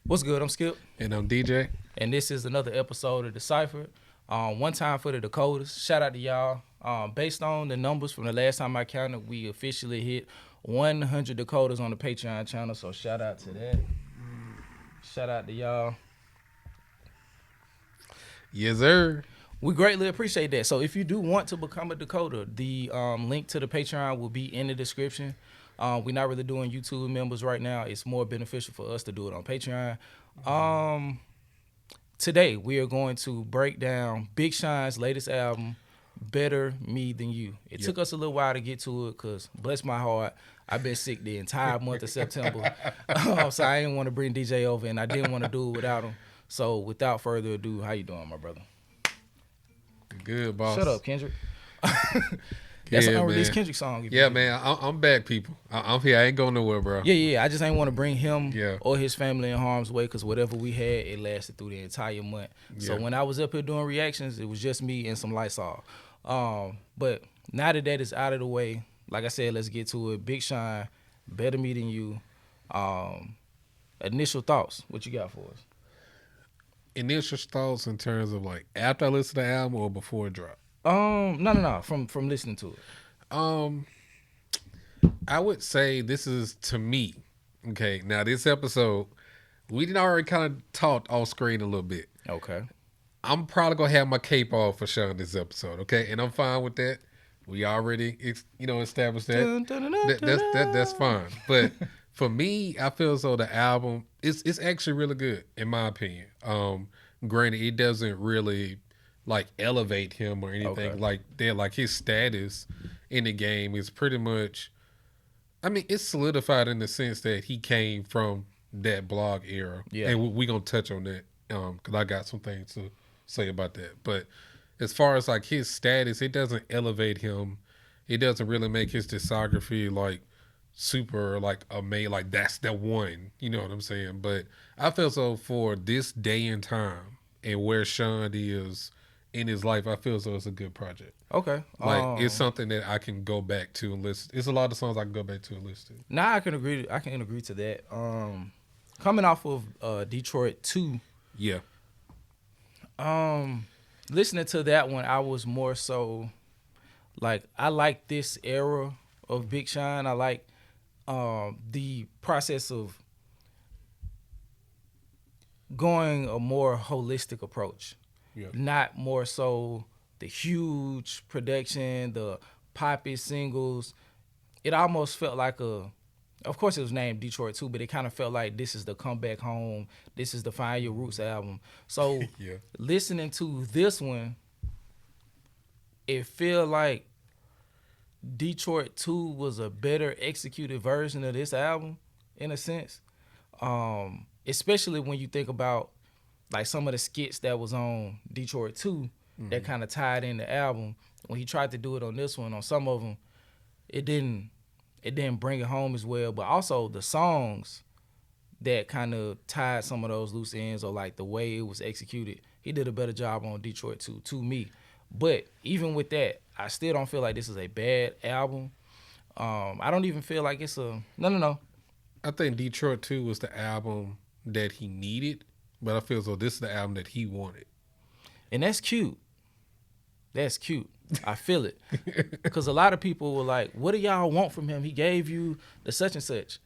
What's good? I'm Skip. And I'm DJ. And this is another episode of DeCypherEd. One time for the decoders. Shout out to y'all. Based on the numbers from the last time I counted, we officially hit 100 decoders on the Patreon channel. So shout out to that. Shout out to y'all. Yes, sir. We greatly appreciate that. So if you do want to become a decoder, the link to the Patreon will be in the description. We're not really doing YouTube members right now. It's more beneficial for us to do it on Patreon. Today, we are going to break down Big Sean's latest album, Better Me Than You. It took us a little while to get to it because, bless my heart, I've been sick the entire month of September. So I didn't want to bring DJ over, and I didn't want to do it without him. So without further ado, how you doing, my brother? Good, boss. Shut up, Kendrick. That's an unreleased Kendrick song. Yeah, man. I'm back, people. I'm here. I ain't going nowhere, bro. Yeah. I just ain't want to bring him Yeah. or his family in harm's way because whatever we had, it lasted through the entire month. So Yeah. when I was up here doing reactions, it was just me and some Lysol. But now that is out of the way, like I said, let's get to it. Big Sean, Better Me Than You. Initial thoughts. What you got for us? Initial thoughts in terms of like after I listened to the album or before it dropped? No. From listening to it. I would say this is to me. Okay, now this episode, we did already kind of talked off screen a little bit. Okay. I'm probably gonna have my cape off for Sean this episode. Okay, and I'm fine with that. We already, established that. That's fine. But for me, I feel as though the album it's actually really good in my opinion. Granted, it doesn't really like elevate him or anything like that. Like his status in the game is pretty much, I mean, it's solidified in the sense that he came from that blog era. Yeah. And we're gonna touch on that because I got some things to say about that. But as far as like his status, it doesn't elevate him. It doesn't really make his discography like super like amazing, like that's the one, you know what I'm saying? But I feel so for this day and time and where Sean is in his life, I feel so it's a good project. Okay. Like it's something that I can go back to and listen. It's a lot of songs I can go back to and listen to. Now I can agree to that. Coming off of Detroit 2, Yeah. listening to that one, I was more so like I like this era of Big Sean. I like the process of going a more holistic approach. Yeah. Not more so the huge production, the poppy singles. It almost felt like of course it was named Detroit 2, but it kind of felt like this is the comeback home. This is the Find Your Roots album. So Yeah. listening to this one, it feel like Detroit 2 was a better executed version of this album in a sense. Especially when you think about like some of the skits that was on Detroit 2 that kind of tied in the album. When he tried to do it on this one, on some of them, it didn't bring it home as well. But also the songs that kind of tied some of those loose ends or like the way it was executed, he did a better job on Detroit 2 to me. But even with that, I still don't feel like this is a bad album. I don't even feel like it's a no. I think Detroit 2 was the album that he needed, but I feel as though this is the album that he wanted. And that's cute. That's cute. I feel it. Because a lot of people were like, what do y'all want from him? He gave you the such and such.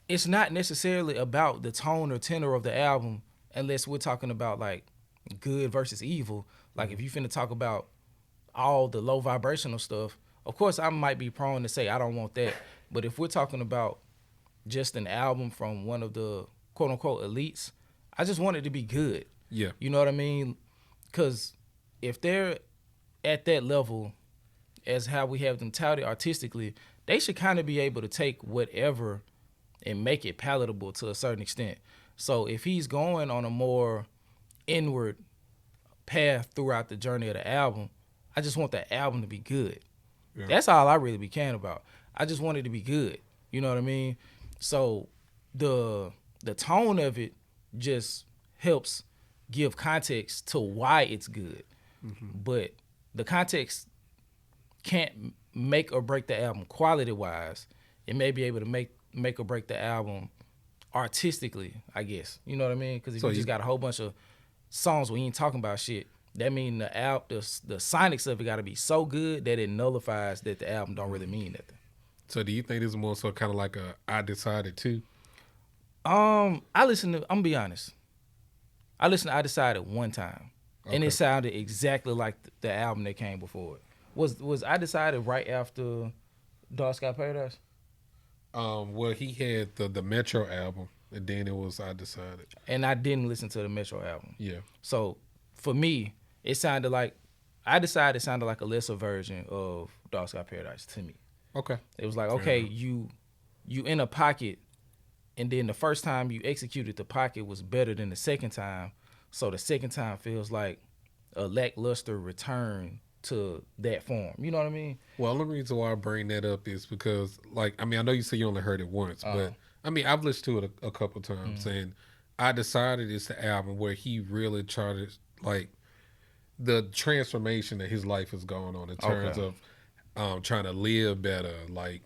It's not necessarily about the tone or tenor of the album unless we're talking about like good versus evil. Like if you finna talk about all the low vibrational stuff, of course I might be prone to say I don't want that. But if we're talking about just an album from one of the quote unquote elites, I just want it to be good. Yeah. You know what I mean? Because if they're at that level as how we have them touted artistically, they should kind of be able to take whatever and make it palatable to a certain extent. So if he's going on a more inward path throughout the journey of the album, I just want that album to be good. Yeah. That's all I really be caring about. I just want it to be good. You know what I mean? So the tone of it just helps give context to why it's good. Mm-hmm. But the context can't make or break the album quality-wise. It may be able to make or break the album artistically, I guess. You know what I mean? Because if So you just got a whole bunch of songs where you ain't talking about shit, that mean the sonics of it got to be so good that it nullifies that the album don't really mean nothing. So do you think this is more so kind of like a I Decided To? I listened to. I'm gonna be honest. I listened to I Decided one time, and it sounded exactly like the album that came before it. Was I Decided right after Dark Sky Paradise? Well, he had the Metro album, and then it was I Decided. And I didn't listen to the Metro album. Yeah. So for me, it sounded like I Decided sounded like a lesser version of Dark Sky Paradise to me. Okay. It was like, okay, you in a pocket, and then the first time you executed the pocket was better than the second time. So the second time feels like a lackluster return to that form. You know what I mean? Well, the reason why I bring that up is because, like, I mean, I know you say you only heard it once, but I mean, I've listened to it a couple times, and I Decided it's the album where he really charted, like, the transformation that his life is going on in terms of trying to live better, like,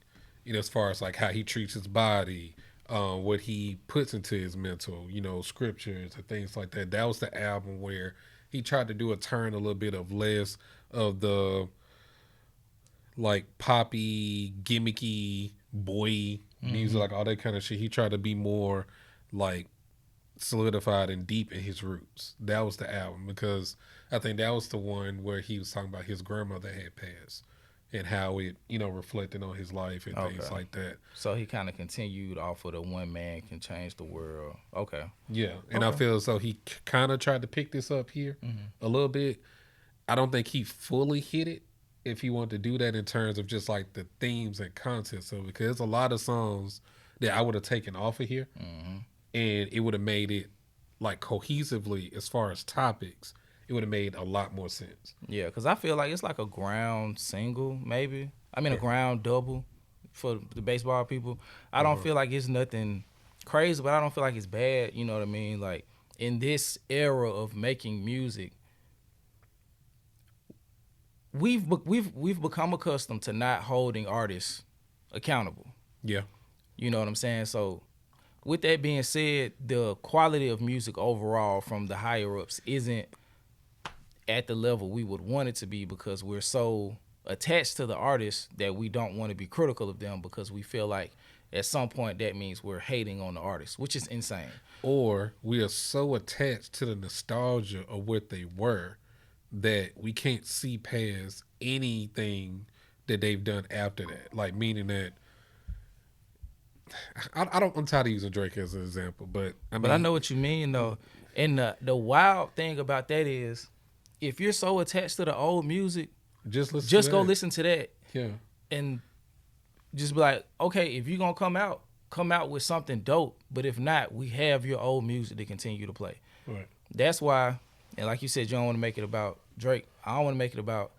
you know, as far as like how he treats his body, what he puts into his mental, you know, scriptures and things like that. That was the album where he tried to do a turn a little bit of less of the like poppy, gimmicky boy music, like all that kind of shit. He tried to be more like solidified and deep in his roots. That was the album, because I think that was the one where he was talking about his grandmother had passed and how it, you know, reflected on his life and things like that. So he kind of continued off of the one man can change the world. Okay. Yeah. And I feel as though he kind of tried to pick this up here a little bit. I don't think he fully hit it if he wanted to do that in terms of just like the themes and contents of it, because there's a lot of songs that I would have taken off of here and it would have made it like cohesively as far as topics. It would have made a lot more sense. Yeah, because I feel like it's like a ground single, maybe. I mean, a ground double for the baseball people. I don't feel like it's nothing crazy, but I don't feel like it's bad. You know what I mean? Like, in this era of making music, we've become accustomed to not holding artists accountable. Yeah. You know what I'm saying? So, with that being said, the quality of music overall from the higher ups isn't at the level we would want it to be, because we're so attached to the artists that we don't want to be critical of them, because we feel like at some point that means we're hating on the artist, which is insane. Or we are so attached to the nostalgia of what they were that we can't see past anything that they've done after that. Like, meaning that I'm tired of using Drake as an example, but I know what you mean though. And the wild thing about that is, if you're so attached to the old music, just go listen to that. Yeah. And just be like, okay, if you're gonna come out with something dope. But if not, we have your old music to continue to play. Right. That's why, and like you said, you don't want to make it about Drake. I don't want to make it about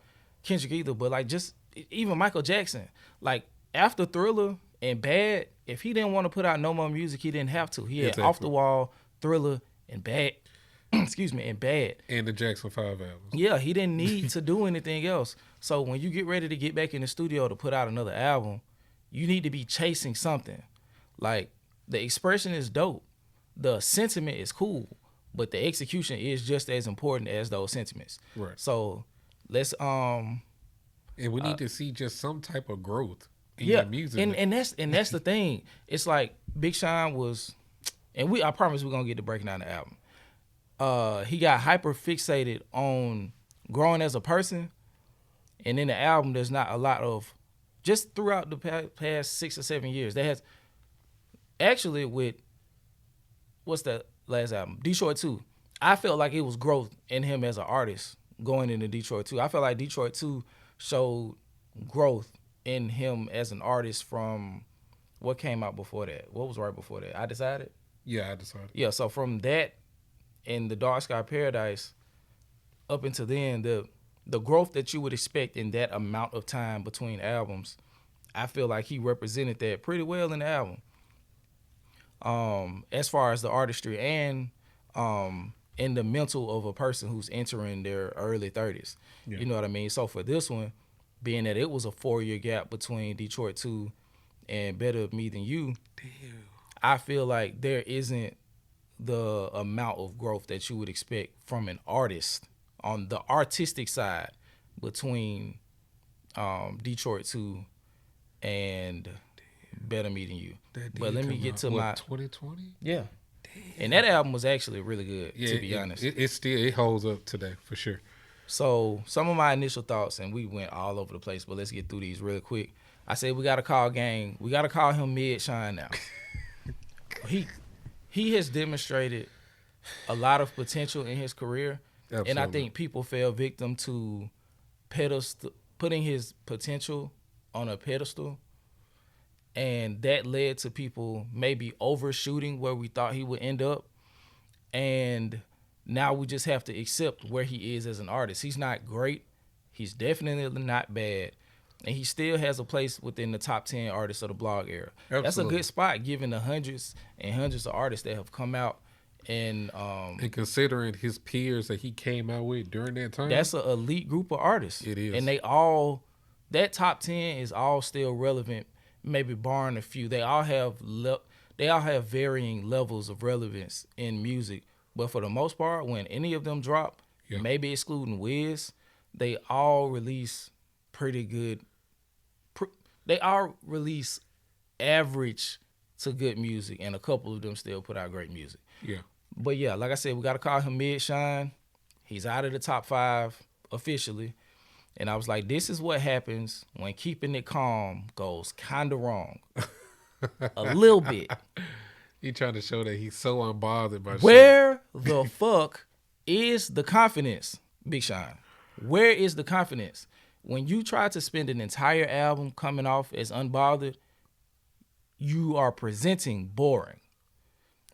Kendrick either. But like, just even Michael Jackson, like after Thriller and Bad, if he didn't want to put out no more music, he didn't have to. He had Off the Wall, Thriller, and Bad. Excuse me, and Bad. And the Jackson 5 albums. Yeah, he didn't need to do anything else. So when you get ready to get back in the studio to put out another album, you need to be chasing something. Like, the expression is dope. The sentiment is cool. But the execution is just as important as those sentiments. Right. So let's and we need to see just some type of growth in your music. And that's the thing. It's like Big Sean was, and I promise we're gonna get to breaking down the album. He got hyper fixated on growing as a person, and in the album there's not a lot of, just throughout the past 6 or 7 years, there has actually, with what's the last album, Detroit 2, I felt like it was growth in him as an artist going into Detroit 2. I felt like Detroit 2 showed growth in him as an artist from what came out before that. What was right before that? I Decided? Yeah, I Decided. Yeah, so from that and the Dark Sky Paradise up until then, the growth that you would expect in that amount of time between albums, I feel like he represented that pretty well in the album. As far as the artistry and in the mental of a person who's entering their early 30s. Yeah. You know what I mean? So for this one, being that it was a 4-year gap between Detroit 2 and Better Me Than You, damn, I feel like there isn't the amount of growth that you would expect from an artist on the artistic side between Detroit 2 and Better Meeting You. But let me get to my 2020. Yeah. Damn. And that album was actually really good, to be honest. It holds up today for sure. So some of my initial thoughts, and we went all over the place, but let's get through these real quick. I said we gotta call Gang. We gotta call him Mid Shine now. He has demonstrated a lot of potential in his career. Absolutely. And I think people fell victim to putting his potential on a pedestal. And that led to people maybe overshooting where we thought he would end up. And now we just have to accept where he is as an artist. He's not great. He's definitely not bad. And he still has a place within the top 10 artists of the blog era. Absolutely. That's a good spot given the hundreds and hundreds of artists that have come out. And considering his peers that he came out with during that time. That's an elite group of artists. It is. And that top 10 is all still relevant, maybe barring a few. They all have varying levels of relevance in music. But for the most part, when any of them drop, maybe excluding Wiz, they all release pretty good. They all release average to good music, and a couple of them still put out great music. Yeah. But yeah, like I said, we got to call him Mid Shine. He's out of the top 5 officially. And I was like, this is what happens when keeping it calm goes kind of wrong. A little bit. He trying to show that he's so unbothered by Where the fuck is the confidence, Big Sean? Where is the confidence? When you try to spend an entire album coming off as unbothered, you are presenting boring.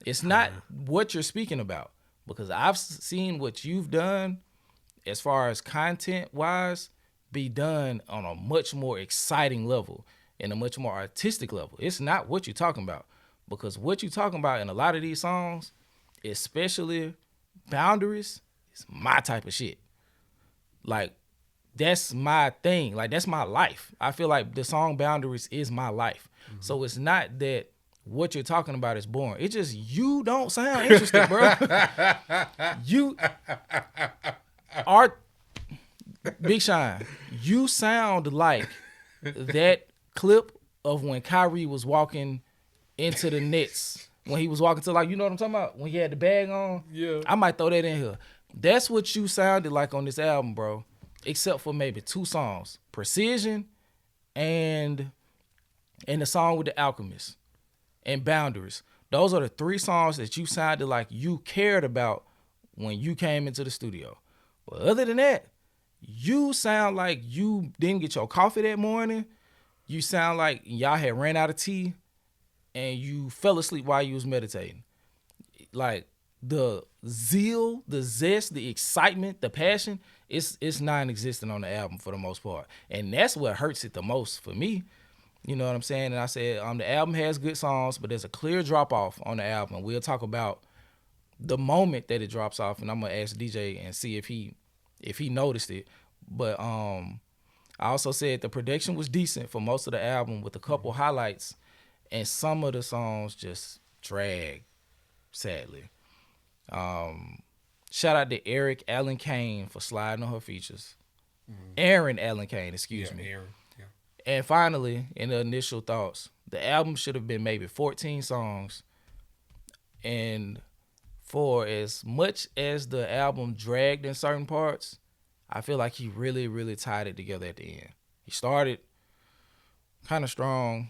It's not what you're speaking about, because I've seen what you've done as far as content-wise be done on a much more exciting level and a much more artistic level. It's not what you're talking about, because what you're talking about in a lot of these songs, especially Boundaries, is my type of shit. Like, that's my thing. Like, that's my life. I feel like the song Boundaries is my life. Mm-hmm. So it's not that what you're talking about is boring. It's just you don't sound interested, bro. You are Big Sean. You sound like that clip of when Kyrie was walking into the Nets, when he was walking to, like, you know what I'm talking about? When he had the bag on? Yeah. I might throw that in here. That's what you sounded like on this album, bro. Except for maybe 2 songs. Precision and the song with the Alchemist and Boundaries. Those are the 3 songs that you sounded like you cared about when you came into the studio. But other than that, you sound like you didn't get your coffee that morning. You sound like y'all had ran out of tea and you fell asleep while you was meditating. Like, the zeal, the zest, the excitement, the passion, it's non-existent on the album for the most part. And that's what hurts it the most for me. You know what I'm saying? And I said, the album has good songs, but there's a clear drop-off on the album. We'll talk about the moment that it drops off, and I'm going to ask DJ and see if he noticed it. But I also said the production was decent for most of the album with a couple highlights, and some of the songs just drag, sadly. Shout out to Eric Allen Kane for sliding on her features. Mm-hmm. Aaron Allen Kane, excuse me. Aaron. Yeah. And finally, in the initial thoughts, the album should have been maybe 14 songs. And for as much as the album dragged in certain parts, I feel like he really, really tied it together at the end. He started kind of strong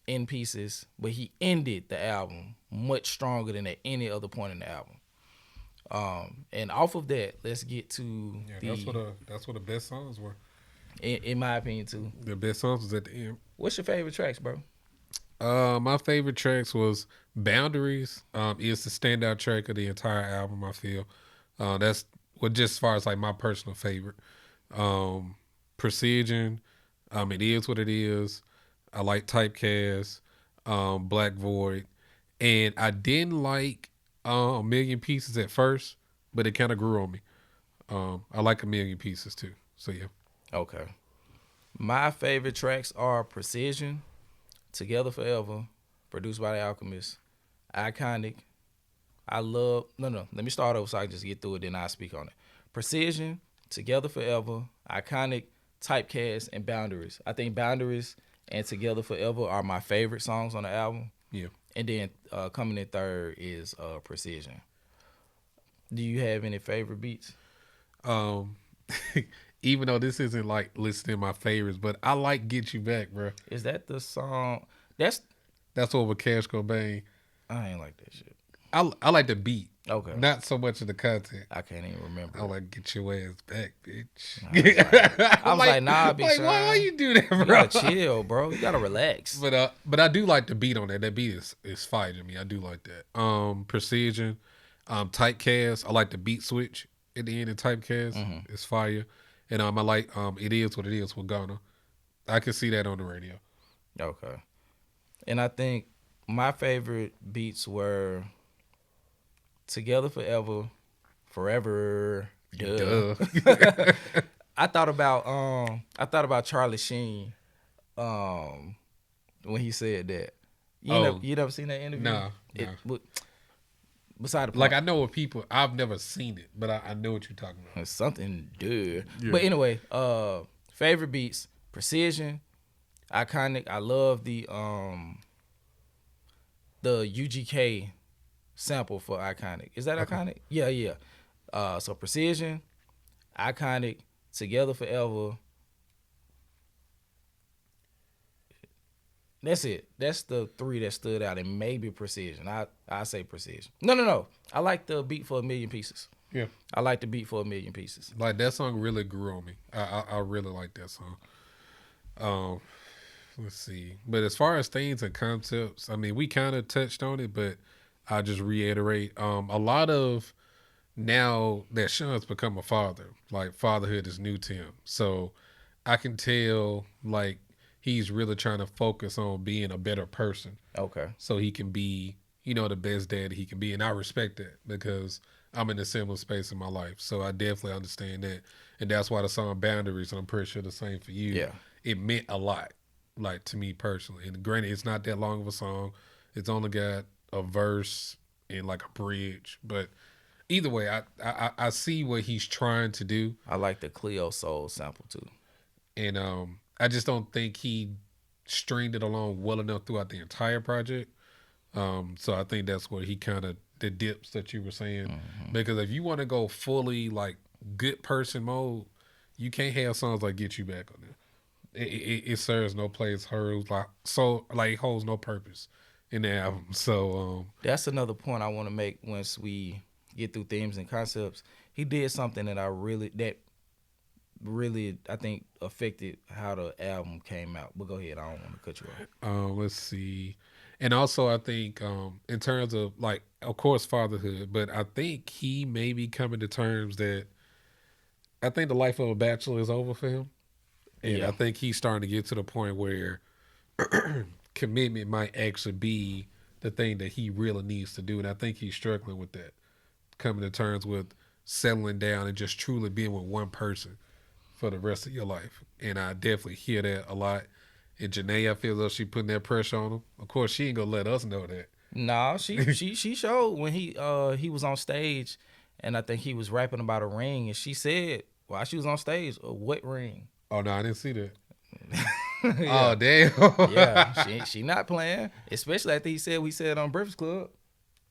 in pieces, but he ended the album much stronger than at any other point in the album. And off of that, let's get to that's what the best songs were. In my opinion, too. The best songs was at the end. What's your favorite tracks, bro? My favorite tracks was Boundaries. Is the standout track of the entire album, I feel. That's just as far as like my personal favorite. Precision. It is what it is. I like Typecast. Black Void. And I didn't like A Million Pieces at first, but it kind of grew on me. I like A Million Pieces too. So yeah. Okay. My favorite tracks are Precision, Together Forever, produced by the Alchemist. Iconic. I love. No. Let me start over so I can just get through it. Then I'll speak on it. Precision. Together Forever. Iconic. Typecast and Boundaries. I think Boundaries and Together Forever are my favorite songs on the album. Yeah. And then coming in third is Precision. Do you have any favorite beats? Even though this isn't like listed in my favorites, but I like Get You Back, bro. Is that the song? That's what with Cash Cobain. I ain't like that shit. I like the beat. Okay. Not so much of the content. I can't even remember. I like Get Your Ass Back, bitch. I was like, nah, Big Sean. Why you do that, bro? You gotta chill, bro. You gotta relax. But I do like the beat on that. That beat is fire to me. I do like that. Precision, Typecast. I like the beat switch at the end of Typecast. Mm-hmm. It's fire. And I like It Is What It Is with Ghana. I can see that on the radio. Okay. And I think my favorite beats were Together Forever. Duh. I thought about Charlie Sheen when he said that. You never seen that interview? No. Beside the point. Like, I know what people, I've never seen it, but I know what you're talking about. It's something, dude. Yeah. But anyway, favorite beats, Precision, Iconic. I love the UGK sample for Iconic. Is that Iconic? Yeah. So Precision, Iconic, Together Forever. That's it. That's the three that stood out, and maybe Precision. I say Precision. No. I like the beat for A Million Pieces. Yeah. I like the beat for A Million Pieces. Like, that song really grew on me. I really like that song. Let's see. But as far as themes and concepts, I mean, we kind of touched on it, but I'll just reiterate. A lot of now that Sean's become a father, like, fatherhood is new to him. So I can tell, like, he's really trying to focus on being a better person. Okay. So he can be, the best dad he can be. And I respect that because I'm in a similar space in my life. So I definitely understand that. And that's why the song Boundaries, and I'm pretty sure the same for you. Yeah. It meant a lot, like, to me personally. And granted, it's not that long of a song. It's only got a verse and like a bridge. But either way, I see what he's trying to do. I like the Cleo Soul sample too. And I just don't think he stringed it along well enough throughout the entire project. So I think that's where he kind of, the dips that you were saying. Mm-hmm. Because if you want to go fully like good person mode, you can't have songs like Get You Back on there. It serves no place, holds no purpose in the album. So that's another point I want to make once we get through themes and concepts. He did something that really I think affected how the album came out. But go ahead, I don't want to cut you off. Let's see. And also I think in terms of, like, of course, fatherhood, but I think he may be coming to terms that I think the life of a bachelor is over for him. And I think he's starting to get to the point where commitment might actually be the thing that he really needs to do. And I think he's struggling with that, coming to terms with settling down and just truly being with one person for the rest of your life. And I definitely hear that a lot. And Janae, I feel though she putting that pressure on him. Of course, she ain't gonna let us know that. Nah, she showed when he was on stage, and I think he was rapping about a ring, and she said while she was on stage, a what ring? Oh no, I didn't see that. Yeah. Oh damn. Yeah, she not playing, especially after he said we said on Breakfast Club.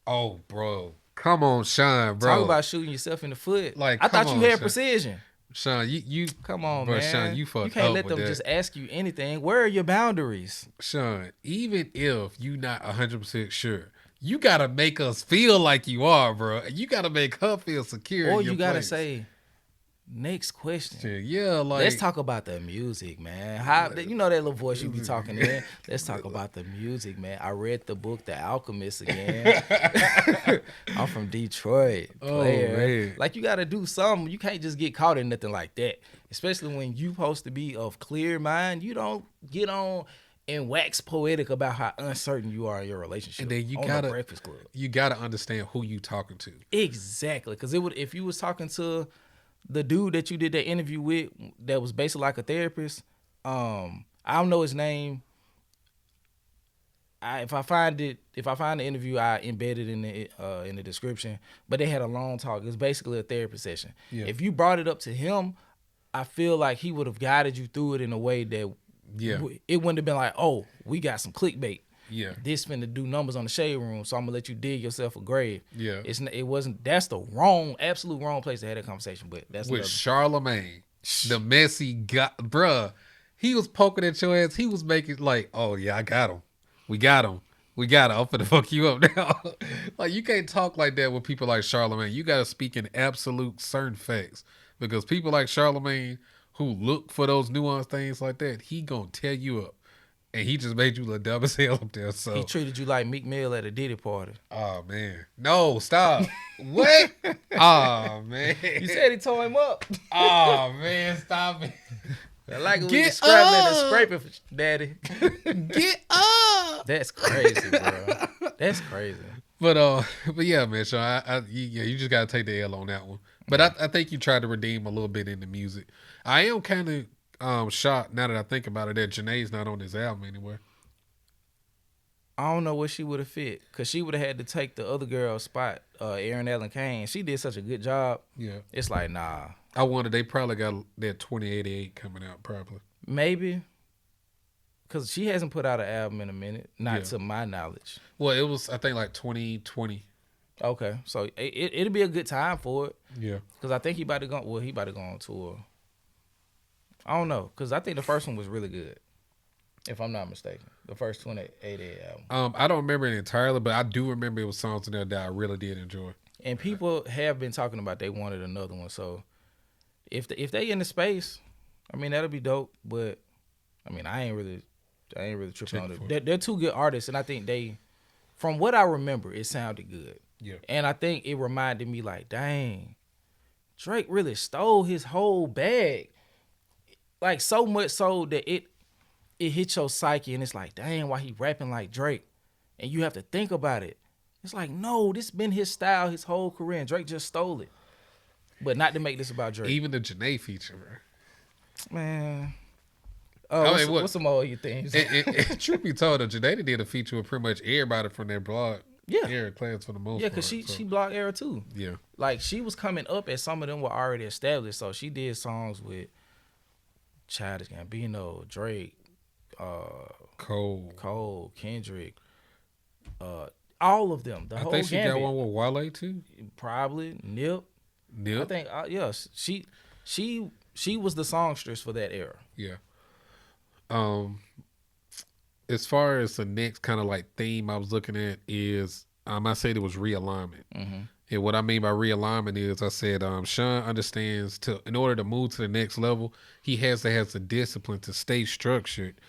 Oh, bro, come on, Sean, bro. Talk about shooting yourself in the foot. Like, I thought you had Sean. Precision. Sean, you come on, bro, man. Sean, you fucked up. You can't let them that. just ask you anything. Where are your boundaries? Sean, even if you not 100% sure, you gotta make us feel like you are, bro. You gotta make her feel secure. Or in your you gotta place. say, next question. Yeah, like, let's talk about the music, man. How that little voice you be talking in? Let's talk about the music, man. I read the book The Alchemist again. I'm from Detroit, player. Oh, man. Like, you gotta do something. You can't just get caught in nothing like that. Especially when you supposed to be of clear mind. You don't get on and wax poetic about how uncertain you are in your relationship. And then the Breakfast Club. You gotta understand who you talking to. Exactly, because if you was talking to the dude that you did that interview with, that was basically like a therapist. I don't know his name. if I find the interview, I embed it in the description. But they had a long talk. It's basically a therapy session. Yeah. If you brought it up to him, I feel like he would have guided you through it in a way that it wouldn't have been like, oh, we got some clickbait. Yeah. This finna do numbers on the shade room, so I'm gonna let you dig yourself a grave. Yeah. That's the absolute wrong place to have that conversation. But that's with Charlemagne, the messy guy, bruh. He was poking at your ass. He was making like, oh yeah, I got him. We got him. I'm finna fuck you up now. Like, you can't talk like that with people like Charlemagne. You gotta speak in absolute certain facts, because people like Charlemagne who look for those nuanced things like that, he gonna tear you up. And he just made you look dumb as hell up there. So he treated you like Meek Mill at a Diddy party. Oh man, no, stop. What? Oh man, you said he tore him up. Oh man, stop it. I like it when you scrapping and scraping, daddy. Get up. That's crazy, bro. That's crazy. But yeah, man, Sean, you just gotta take the L on that one. But I think you tried to redeem a little bit in the music. I am kind of shocked now that I think about it that Janae's not on this album anywhere. I don't know where she would have fit, because she would have had to take the other girl's spot, Aaron Allen Kane. She did such a good job. Yeah. It's like, nah. I wonder, they probably got that 2088 coming out, probably. Maybe. Because she hasn't put out an album in a minute, not to my knowledge. Well, it was, I think, like 2020. Okay. So it'll be a good time for it. Yeah. Because I think he about to go on tour. I don't know, because I think the first one was really good, if I'm not mistaken. The first 2088 album. I don't remember it entirely, but I do remember it was songs in there that I really did enjoy. And people have been talking about they wanted another one. So if they in the space, I mean, that'll be dope. But I mean, I ain't really tripping on it. They're two good artists, and I think from what I remember, it sounded good. Yeah. And I think it reminded me like, dang, Drake really stole his whole bag. Like, so much so that it hit your psyche, and it's like, dang, why he rapping like Drake? And you have to think about it. It's like, no, this been his style his whole career, and Drake just stole it. But not to make this about Drake. Even the Janae feature, bro. Man. What's some more of your things? Truth be told, Janae did a feature with pretty much everybody from their blog. Yeah. Era class for the most part. Yeah, because she blocked Era too. Yeah. Like, she was coming up as some of them were already established. So she did songs with Childish Gambino, Drake, Cole, Kendrick, all of them. I think she got one with Wale too. Probably Nip. I think she was the songstress for that era. Yeah. As far as the next kind of like theme I was looking at is I said it was realignment. Mm-hmm. And what I mean by realignment is I said Sean understands in order to move to the next level, he has to have the discipline to stay structured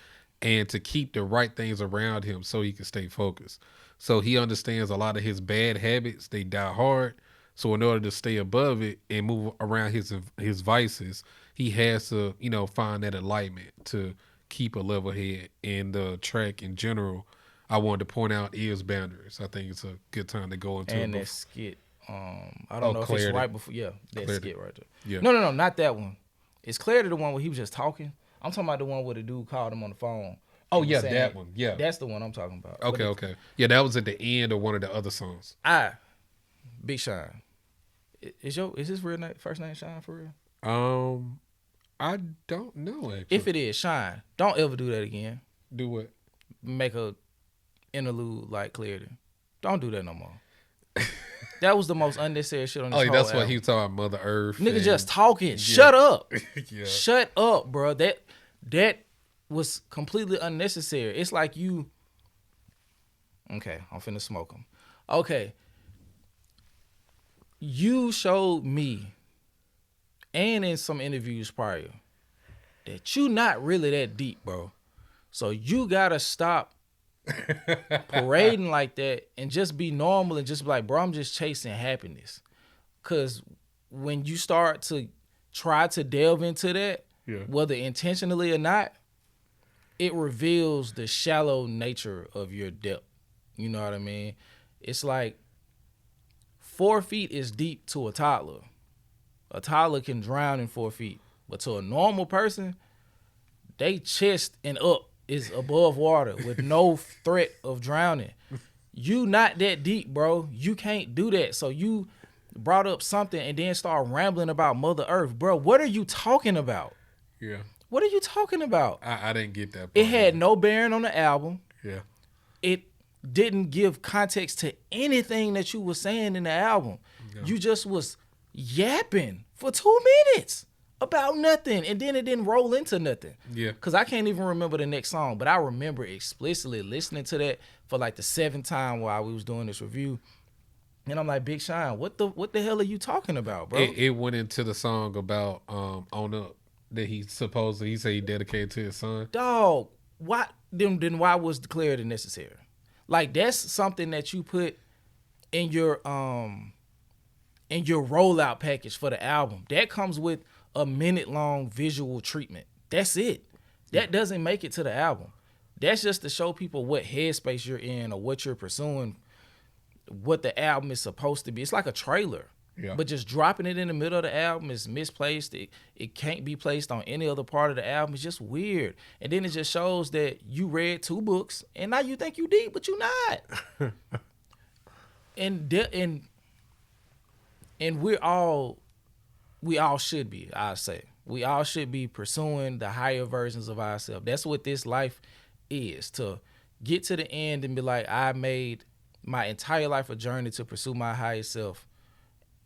and to keep the right things around him so he can stay focused. So he understands a lot of his bad habits, they die hard. So in order to stay above it and move around his vices, he has to, find that alignment to keep a level head. And the track in general, I wanted to point out is Boundaries. I think it's a good time to go into and it. that skit. I don't know if it's right before. Yeah, that Clarity. skit right there. Yeah. No, not that one. It's Clarity, the one where he was just talking. I'm talking about the one where the dude called him on the phone. Oh yeah, that one. Yeah, that's the one I'm talking about. Okay. Yeah, that was at the end of one of the other songs. Big Shine. Is his first name Shine for real? I don't know actually. If it is Shine, don't ever do that again. Do what? Make a interlude like Clarity. Don't do that no more. That was the most unnecessary shit on this whole that's album. what he was talking about, Mother Earth. Nigga just talking. Yeah. Shut up. Yeah. Shut up, bro. That was completely unnecessary. It's like you... Okay, I'm finna smoke him. Okay. You showed me, and in some interviews prior, that you not really that deep, bro. So you gotta stop parading like that and just be normal and just be like, bro, I'm just chasing happiness. Because when you start to try to delve into that, whether intentionally or not, it reveals the shallow nature of your depth. You know what I mean? It's like 4 feet is deep to a toddler. A toddler can drown in 4 feet. But to a normal person, they chest and up is above water with no threat of drowning. You not that deep, bro. You can't do that. So you brought up something and then start rambling about Mother Earth, bro. What are you talking about? Yeah. What are you talking about? I didn't get that part. It had no bearing on the album. Yeah. It didn't give context to anything that you were saying in the album. Yeah. You just was yapping for 2 minutes about nothing, and then it didn't roll into nothing. Yeah. Because I can't even remember the next song, but I remember explicitly listening to that for like the 7th time while we was doing this review. And I'm like, Big Sean, what the hell are you talking about, bro? It went into the song about On Up that he said he dedicated to his son. Dog, then why was the clarity necessary? Like, that's something that you put in your rollout package for the album. That comes with a minute-long visual treatment. That's it. That doesn't make it to the album. That's just to show people what headspace you're in or what you're pursuing, what the album is supposed to be. It's like a trailer. Yeah. But just dropping it in the middle of the album is misplaced. It can't be placed on any other part of the album. It's just weird. And then it just shows that you read 2 books and now you think you deep, but you're not. and we all should be, I say. We all should be pursuing the higher versions of ourselves. That's what this life is, to get to the end and be like, I made my entire life a journey to pursue my higher self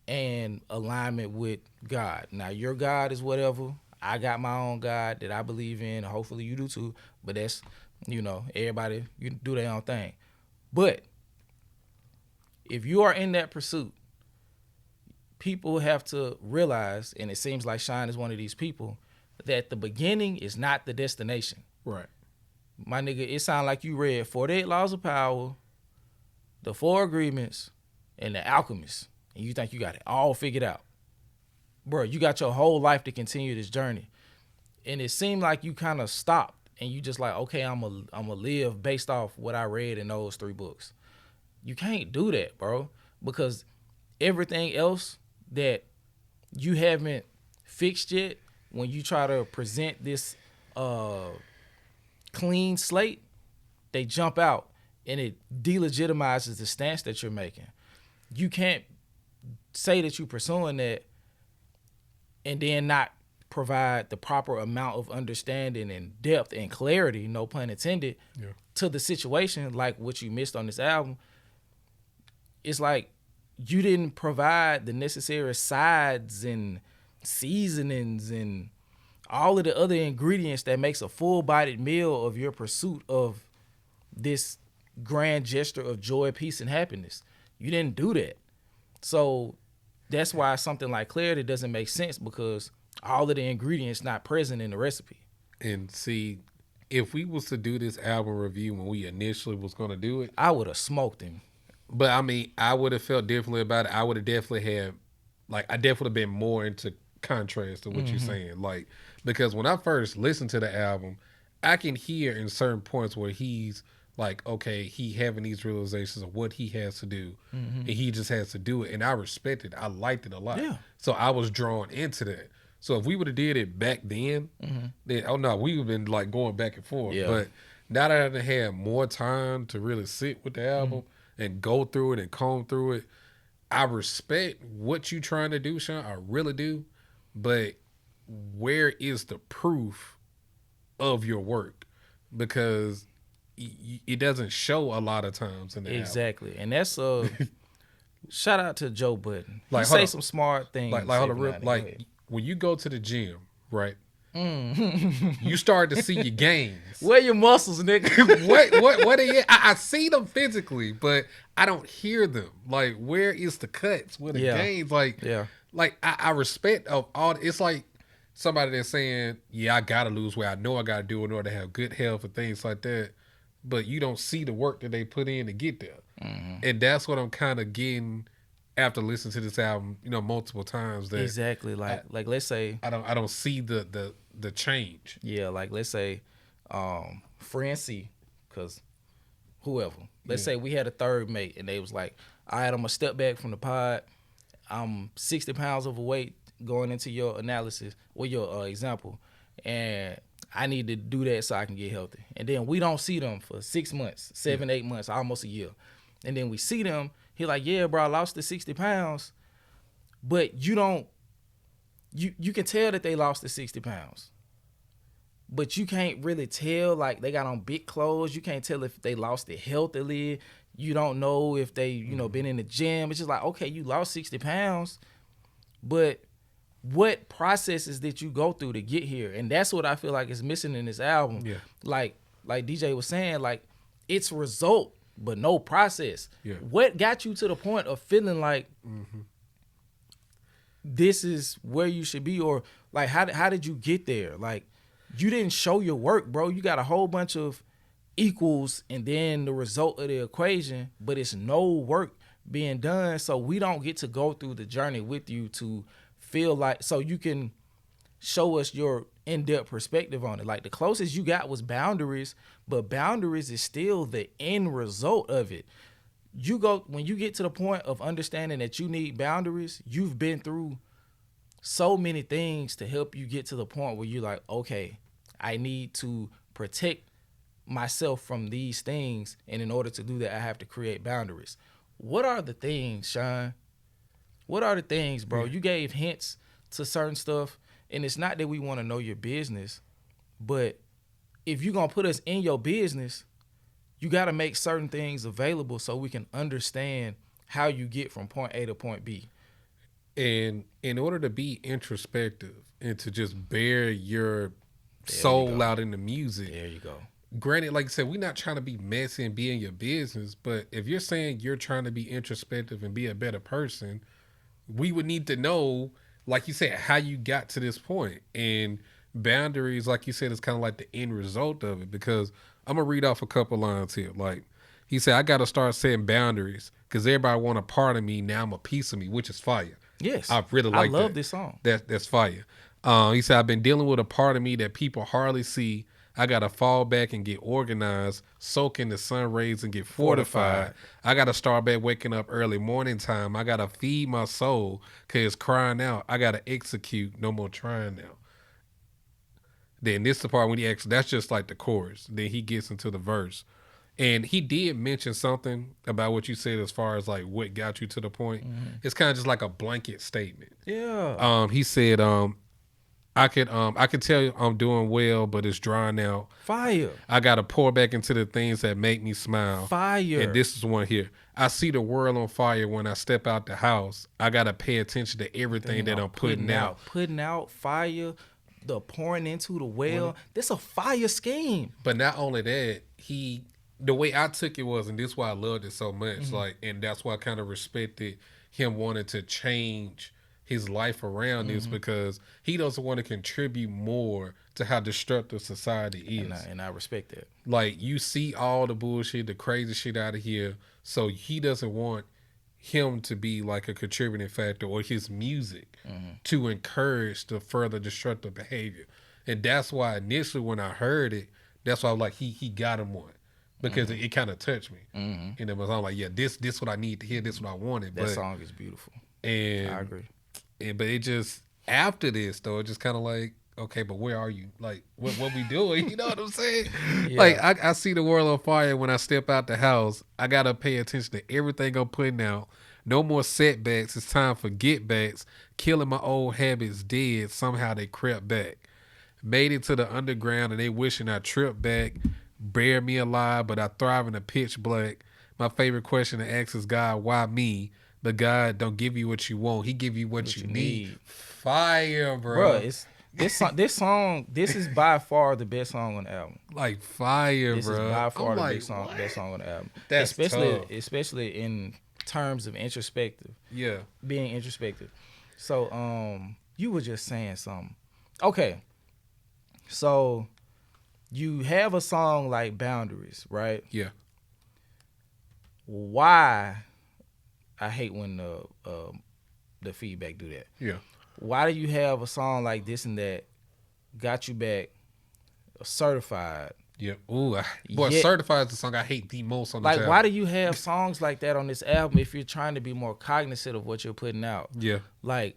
and alignment with God. Now, your God is whatever. I got my own God that I believe in. Hopefully you do too. But that's, everybody, you do their own thing. But if you are in that pursuit, people have to realize, and it seems like Shine is one of these people, that the beginning is not the destination. Right. My nigga, it sounds like you read 48 Laws of Power, The 4 Agreements, and The Alchemist, and you think you got it all figured out. Bro, you got your whole life to continue this journey. And it seemed like you kind of stopped, and you just like, okay, I'm gonna live based off what I read in those 3 books. You can't do that, bro, because everything else that you haven't fixed yet, when you try to present this clean slate, they jump out and it delegitimizes the stance that you're making. You can't say that you're pursuing that and then not provide the proper amount of understanding and depth and clarity, no pun intended, to the situation, like what you missed on this album. It's like you didn't provide the necessary sides and seasonings and all of the other ingredients that makes a full-bodied meal of your pursuit of this grand gesture of joy, peace, and happiness. You didn't do that. So that's why something like clarity doesn't make sense, because all of the ingredients not present in the recipe. And see, if we was to do this album review when we initially was going to do it, I would have smoked him. But I mean, I would have felt differently about it. I would have definitely had, like, I definitely been more into contrast to what you're saying. Like, because when I first listened to the album, I can hear in certain points where he's like, okay, he having these realizations of what he has to do, and he just has to do it. And I respect it. I liked it a lot. Yeah. So I was drawn into that. So if we would have did it back then, then, oh no, we would have been like going back and forth. Yeah. But now that I had more time to really sit with the album and go through it and comb through it, I respect what you trying to do, Sean. I really do. But where is the proof of your work? Because it doesn't show a lot of times in the Exactly. And that's a shout out to Joe Budden. Like, He say some smart things. Like when you go to the gym, right? You start to see your gains. Where your muscles, nigga? what are you? I see them physically, but I don't hear them. Like, where is the cuts? Where the gains? Like, I respect of all. It's like somebody that's saying, yeah, I gotta lose weight. I know I gotta do it in order to have good health and things like that. But you don't see the work that they put in to get there. And that's what I'm kind of getting after listening to this album, multiple times. That exactly. Like let's say I don't see the change. Yeah, like let's say Francie, because whoever. Let's say we had a third mate and they was like, all right, I'm gonna step back from the pod. I'm 60 pounds overweight going into your analysis or your example. And I need to do that so I can get healthy. And then we don't see them for 6 months, 7, 8 months, almost a year. And then we see them. He like, yeah, bro, I lost the 60 pounds. But you can tell that they lost the 60 pounds. But you can't really tell, like, they got on big clothes. You can't tell if they lost it healthily. You don't know if they, been in the gym. It's just like, okay, you lost 60 pounds, but what processes did you go through to get here? And that's what I feel like is missing in this album. Yeah. Like DJ was saying, like, it's result, but no process. Yeah. What got you to the point of feeling like this is where you should be? Or, like, how did you get there? Like, you didn't show your work, bro. You got a whole bunch of equals and then the result of the equation, but it's no work being done. So we don't get to go through the journey with you to feel like, so you can show us your in-depth perspective on it. Like, the closest you got was boundaries, but boundaries is still the end result of it. When you get to the point of understanding that you need boundaries, you've been through so many things to help you get to the point where you're like, okay, I need to protect myself from these things. And in order to do that, I have to create boundaries. What are the things, Sean? What are the things, bro? You gave hints to certain stuff, and it's not that we want to know your business, but if you're going to put us in your business, you got to make certain things available so we can understand how you get from point A to point B. And in order to be introspective and to just bear your soul out in the music. There you go. Granted, like I said, we're not trying to be messy and be in your business, but if you're saying you're trying to be introspective and be a better person, we would need to know, like you said, how you got to this point. And boundaries, like you said, is kind of like the end result of it, because I'm going to read off a couple lines here. Like, he said, I got to start setting boundaries because everybody want a part of me. Now I'm a piece of me, which is fire. Yes. I really like that. I love this song. That's fire. He said, I've been dealing with a part of me that people hardly see. I got to fall back and get organized, soak in the sun rays and get fortified. I got to start back waking up early morning time. I got to feed my soul because it's crying out. I got to execute. No more trying now. Then this is the part when he asks, that's just like the chorus. Then he gets into the verse. And he did mention something about what you said as far as like what got you to the point. It's kind of just like a blanket statement. Yeah. He said, I could tell you I'm doing well, but it's drying out. Fire. I got to pour back into the things that make me smile. Fire. And this is one here. I see the world on fire when I step out the house. I got to pay attention to everything that I'm putting out. Putting out fire, the pouring into the well. This a fire scheme. But not only that, the way I took it was, and this is why I loved it so much, like, and that's why I kind of respected him wanting to change his life around this, because he doesn't want to contribute more to how destructive society is. And I respect that. Like, you see all the bullshit, the crazy shit out of here, so he doesn't want him to be like a contributing factor or his music to encourage the further destructive behavior. And that's why initially when I heard it, that's why I was like, he got him one. Because it kind of touched me. And it was, I'm like, yeah, this what I need to hear, this what I wanted. That song is beautiful. And I agree. But it just, after this though, it just kind of like, okay, but where are you? Like, what we doing? You know what I'm saying? Yeah. Like, I see the world on fire when I step out the house. I got to pay attention to everything I'm putting out. No more setbacks. It's time for get backs. Killing my old habits dead. Somehow they crept back. Made it to the underground and they wishing I tripped back. Bear me alive, but I thrive in the pitch black. My favorite question to ask is, God, why me? But God don't give you what you want. He give you what you need. Fire, bro. This song, this is by far the best song on the album. Like fire, this bro. This is by far the like, best song on the album. That's especially in terms of introspective. Yeah. Being introspective. So, you were just saying something. Okay. So, you have a song like Boundaries, right? Yeah. Why? I hate when the feedback do that. Yeah. Why do you have a song like This and That, Got You Back, Certified? Yeah. Ooh, Certified is the song I hate the most on the album. Like, why do you have songs like that on this album if you're trying to be more cognizant of what you're putting out? Yeah. Like,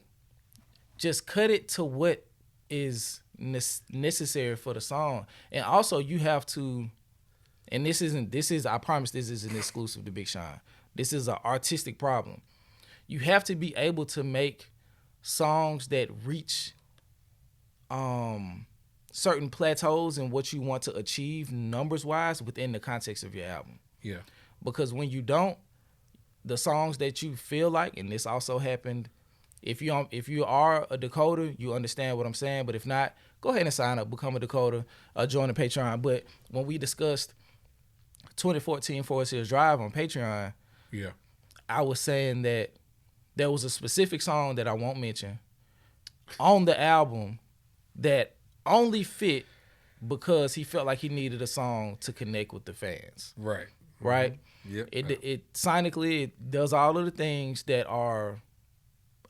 just cut it to what is necessary for the song. And also you have to, and this is I promise this isn't exclusive to Big Sean. This is an artistic problem. You have to be able to make songs that reach certain plateaus in what you want to achieve numbers wise within the context of your album. Yeah. Because when you don't, the songs that you feel like, and this also happened, if you are a decoder, you understand what I'm saying. But if not, go ahead and sign up, become a decoder, join the Patreon. But when we discussed 2014 Forest Hills Drive on Patreon, yeah, I was saying that there was a specific song that I won't mention on the album that only fit because he felt like he needed a song to connect with the fans. Right. Right? Mm-hmm. Yep. It sonically, it does all of the things that are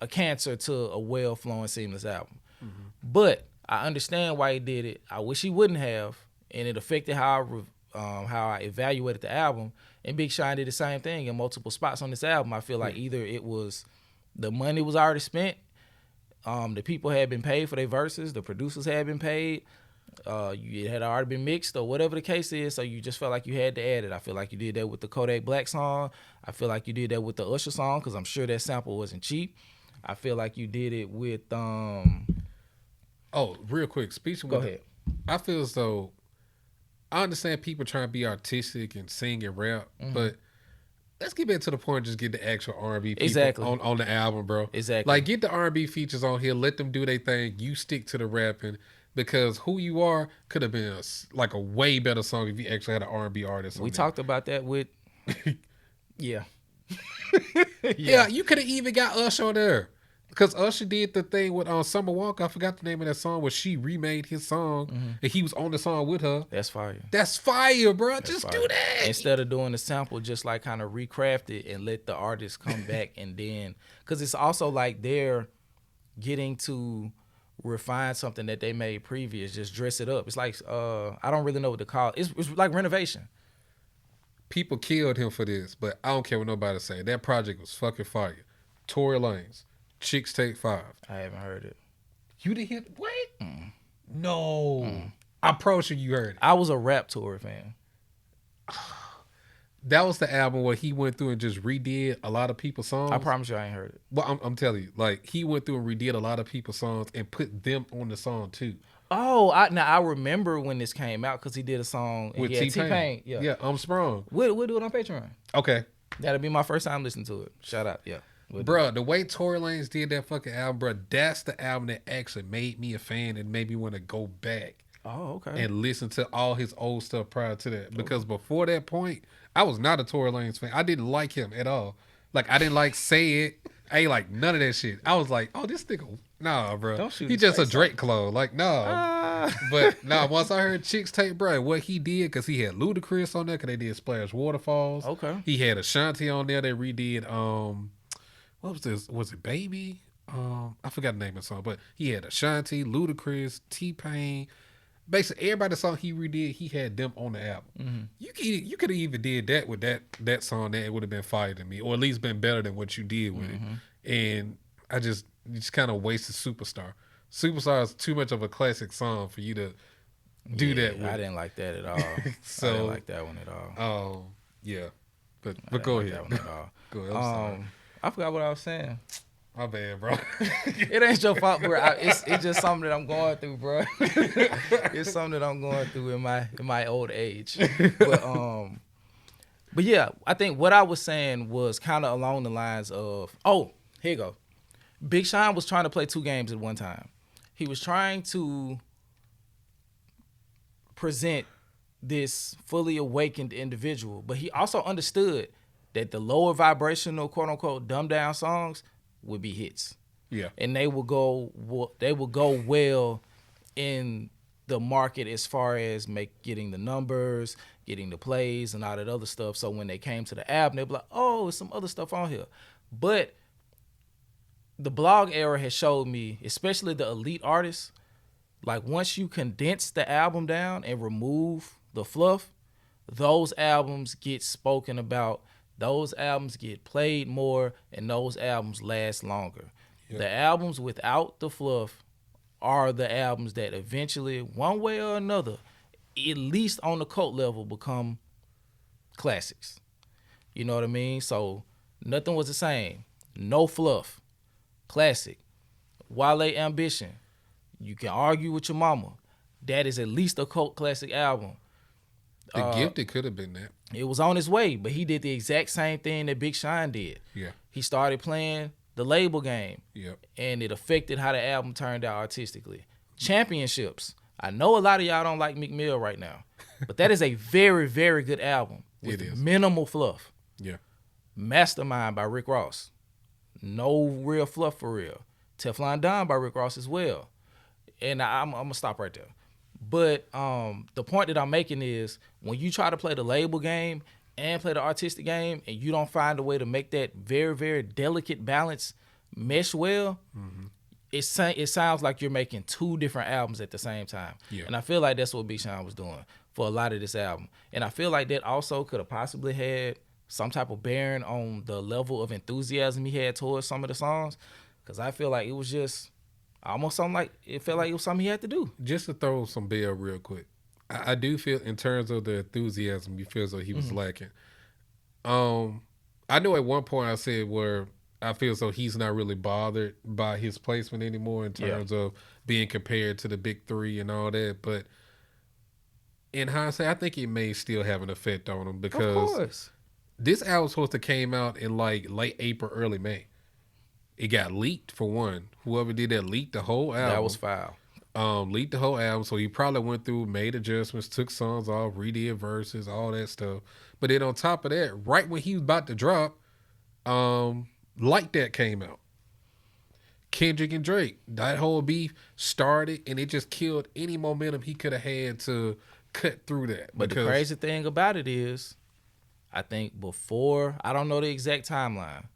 a cancer to a well-flowing, seamless album. Mm-hmm. But I understand why he did it. I wish he wouldn't have, and it affected how I evaluated the album. And Big Sean did the same thing in multiple spots on this album. I feel like either it was the money was already spent, the people had been paid for their verses, the producers had been paid, it had already been mixed, or whatever the case is, so you just felt like you had to add it. I feel like you did that with the Kodak Black song. I feel like you did that with the Usher song, because I'm sure that sample wasn't cheap. I feel like you did it with... Oh, real quick, speaking Go ahead. I feel as though... I understand people trying to be artistic and sing and rap, but let's get back to the point and just get the actual R&B people on the album, bro. Exactly. Like, get the R&B features on here. Let them do their thing. You stick to the rapping, because Who You Are could have been a way better song if you actually had an R&B artist on We there. talked about that with... Yeah. Yeah, you could have even got Usher on there. Because Usher did the thing with Summer Walker. I forgot the name of that song where she remade his song and he was on the song with her. That's fire. That's fire, bro. That's just fire. do that. Instead of doing the sample, just like kind of recraft it and let the artist come back and then... Because it's also like they're getting to refine something that they made previous, just dress it up. It's like, I don't really know what to call it. It's like renovation. People killed him for this, but I don't care what nobody say. That project was fucking fire. Tory Lanez. Chicks Take 5. I haven't heard it. You didn't hear what? No. I promise you heard it. I was a rap Tory fan. That was the album where he went through and just redid a lot of people's songs. I promise you I ain't heard it. Well, I'm telling you, like, he went through and redid a lot of people's songs and put them on the song too. Oh, I remember when this came out because he did a song with T-Pain. Yeah, I'm Sprung. We'll do it on Patreon. Okay. That'll be my first time listening to it. Shout out, yeah. Bro, the way Tory Lanez did that fucking album, bro, that's the album that actually made me a fan and made me want to go back. Oh, okay. And listen to all his old stuff prior to that. Because before that point, I was not a Tory Lanez fan. I didn't like him at all. Like, I didn't like Say It. I ain't like none of that shit. I was like, oh, this nigga, nah, bro. Don't shoot he his just a face Drake clone. Like, nah. But nah, once I heard Chicks Take, bro, what he did, because he had Ludacris on there, because they did Splash Waterfalls. Okay. He had Ashanti on there. They redid, what was this? Was it Baby? I forgot the name of the song, but he had Ashanti, Ludacris, T-Pain. Basically, everybody song he redid, he had them on the album. Mm-hmm. You could have even did that with that song. That it would have been fire to me, or at least been better than what you did with it. And I just kind of wasted Superstar. Superstar is too much of a classic song for you to do that with. I didn't like that at all. So, I didn't like that one at all. Yeah. But go ahead. That one at all. Go ahead. I'm sorry. I forgot what I was saying. My bad, bro. It ain't your fault, bro. It's just something that I'm going through, bro. It's something that I'm going through in my old age. But yeah, I think what I was saying was kind of along the lines of, oh, here you go. Big Sean was trying to play two games at one time. He was trying to present this fully awakened individual, but he also understood that the lower vibrational, quote unquote, dumbed down songs would be hits. Yeah. And they will go well in the market as far as getting the numbers, getting the plays, and all that other stuff. So when they came to the album, they'd be like, oh, there's some other stuff on here. But the blog era has showed me, especially the elite artists, like once you condense the album down and remove the fluff, those albums get spoken about, those albums get played more, and those albums last longer. Yep. The albums without the fluff are the albums that eventually, one way or another, at least on the cult level, become classics. You know what I mean? So Nothing Was the Same, No Fluff, classic. Wale Ambition, you can argue with your mama. That is at least a cult classic album. The Gifted could have been that. It was on its way, but he did the exact same thing that Big Sean did. Yeah. He started playing the label game. Yep. And it affected how the album turned out artistically. Championships. I know a lot of y'all don't like Meek Mill right now, but that is a very, very good album with minimal fluff. Yeah. Mastermind by Rick Ross. No real fluff for real. Teflon Don by Rick Ross as well. And I'm going to stop right there. But the point that I'm making is when you try to play the label game and play the artistic game and you don't find a way to make that very, very delicate balance mesh well, it sounds like you're making two different albums at the same time. Yeah. And I feel like that's what Big Sean was doing for a lot of this album. And I feel like that also could have possibly had some type of bearing on the level of enthusiasm he had towards some of the songs. Because I feel like it was just almost something like, it felt like it was something he had to do. Just to throw some bell real quick. I do feel in terms of the enthusiasm, you feel as though he was lacking. I know at one point I said where I feel as though he's not really bothered by his placement anymore in terms of being compared to the big three and all that. But in hindsight, I think it may still have an effect on him because this album was supposed to came out in like late April, early May. It got leaked for one. Whoever did that leaked the whole album. That was foul. Leaked the whole album, so he probably went through, made adjustments, took songs off, redid verses, all that stuff. But then on top of that, right when he was about to drop, Like That came out. Kendrick and Drake, that whole beef started, and it just killed any momentum he could have had to cut through that. But the crazy thing about it is, I think before, I don't know the exact timeline,